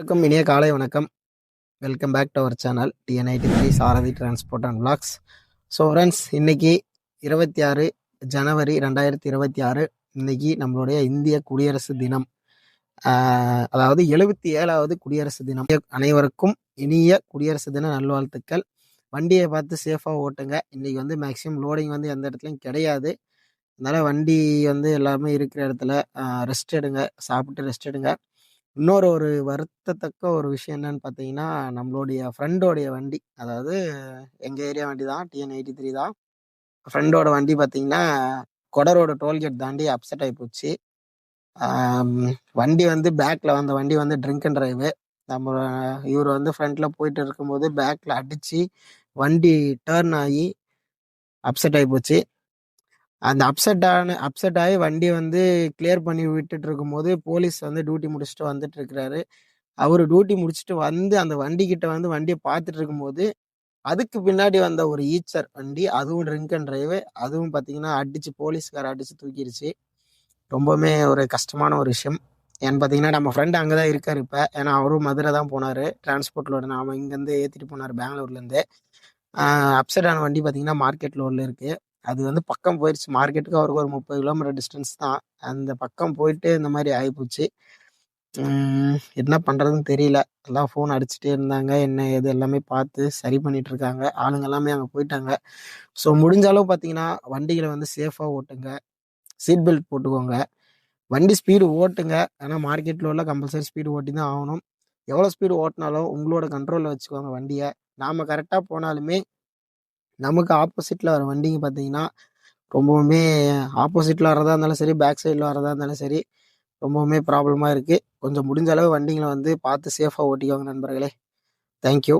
வணக்கம், இனிய காலை வணக்கம். Welcome back to our channel TN83 Sarathi transport and vlogs. So friends, இன்னைக்கு 26 ஜனவரி 2026, இன்னைக்கு நம்மளுடைய இந்திய குடியரசு தினம். அதாவது 77வது குடியரசு தினம். அனைவருக்கும் இனிய குடியரசு தின நல்வாழ்த்துக்கள். வண்டியை பார்த்து சேஃபாக ஓட்டுங்க. இன்னைக்கு வந்து மேக்ஸிமம் லோடிங் வந்து எந்த இடத்துலையும் கிடையாது. அதனால வண்டி வந்து எல்லாருமே இருக்கிற இடத்துல ரெஸ்ட் எடுங்க, சாப்பிட்டு ரெஸ்ட் எடுங்க. இன்னொரு ஒரு வருத்தத்தக்க ஒரு விஷயம் என்னன்னு பார்த்தீங்கன்னா, நம்மளுடைய ஃப்ரெண்டோடைய வண்டி, அதாவது எங்கள் ஏரியா வண்டி தான், TN83 தான். ஃப்ரெண்டோட வண்டி பார்த்தீங்கன்னா, கொடரோட டோல்கேட் தாண்டி அப்செட் ஆகி போச்சு. வண்டி வந்து பேக்கில் வந்த வண்டி வந்து ட்ரிங்க் அண்ட் டிரைவு. நம்ம இவர் வந்து ஃப்ரண்ட்டில் போயிட்டு இருக்கும்போது பேக்கில் அடித்து வண்டி டேர்ன் ஆகி அப்செட் ஆகி போச்சு. அந்த அப்செட் ஆகி வண்டியை வந்து கிளியர் பண்ணி விட்டுட்டு இருக்கும்போது போலீஸ் வந்து டியூட்டி முடிச்சுட்டு வந்துட்டு இருக்கிறாரு. அவர் டியூட்டி முடிச்சுட்டு வந்து அந்த வண்டிக்கிட்ட வந்து வண்டியை பார்த்துட்டு இருக்கும்போது அதுக்கு பின்னாடி வந்த ஒரு ஈச்சர் வண்டி, அதுவும் ட்ரிங்க் அண்ட் டிரைவு, அதுவும் பார்த்தீங்கன்னா போலீஸ்கார அடித்து தூக்கிடுச்சு. ரொம்பவுமே ஒரு கஷ்டமான ஒரு விஷயம். ஏன்னு பார்த்தீங்கன்னா நம்ம ஃப்ரெண்டு அங்கே தான் இருக்கார் இப்போ. ஏன்னா அவரும் மதுரை தான் போனார் டிரான்ஸ்போர்ட் நாம இங்கேருந்து ஏற்றிட்டு போனார் பெங்களூர்லேருந்து. அப்செட் ஆன வண்டி பார்த்தீங்கன்னா மார்க்கெட் ரோடில் இருக்குது. அது வந்து பக்கம் போயிடுச்சு. மார்க்கெட்டுக்கு அவருக்கு ஒரு 30 கிலோமீட்டர் டிஸ்டன்ஸ் தான். அந்த பக்கம் போயிட்டு இந்த மாதிரி ஆகிப்போச்சு. என்ன பண்ணுறதுன்னு தெரியல. எல்லாம் ஃபோன் அடிச்சுட்டே இருந்தாங்க. என்ன ஏது எல்லாமே பார்த்து சரி பண்ணிட்டு இருக்காங்க. ஆளுங்க எல்லாமே அங்கே போயிட்டாங்க. ஸோ முடிஞ்ச அளவு பார்த்தீங்கன்னா வண்டிகளை வந்து சேஃபாக ஓட்டுங்க, சீட் பெல்ட் போட்டுக்கோங்க, வண்டி ஸ்பீடு ஓட்டுங்க. ஆனால் மார்க்கெட்டில் உள்ள கம்பல்சரி ஸ்பீடு ஓட்டி தான் ஆகணும். எவ்வளோ ஸ்பீடு ஓட்டினாலும் உங்களோட கண்ட்ரோலில் வச்சுக்கோங்க வண்டியை. நாம் கரெக்டாக போனாலுமே நமக்கு ஆப்போசிட்டில் வர வண்டிங்க பார்த்தீங்கன்னா ரொம்பவுமே ஆப்போசிட்டில் வரதா இருந்தாலும் சரி, பேக் சைடில் வரதா இருந்தாலும் சரி, ரொம்பவுமே ப்ராப்ளமாக இருக்குது. கொஞ்சம் முடிஞ்ச அளவு வண்டிங்களை வந்து பார்த்து சேஃபாக ஓட்டிக்கோங்க நண்பர்களே. தேங்க்யூ.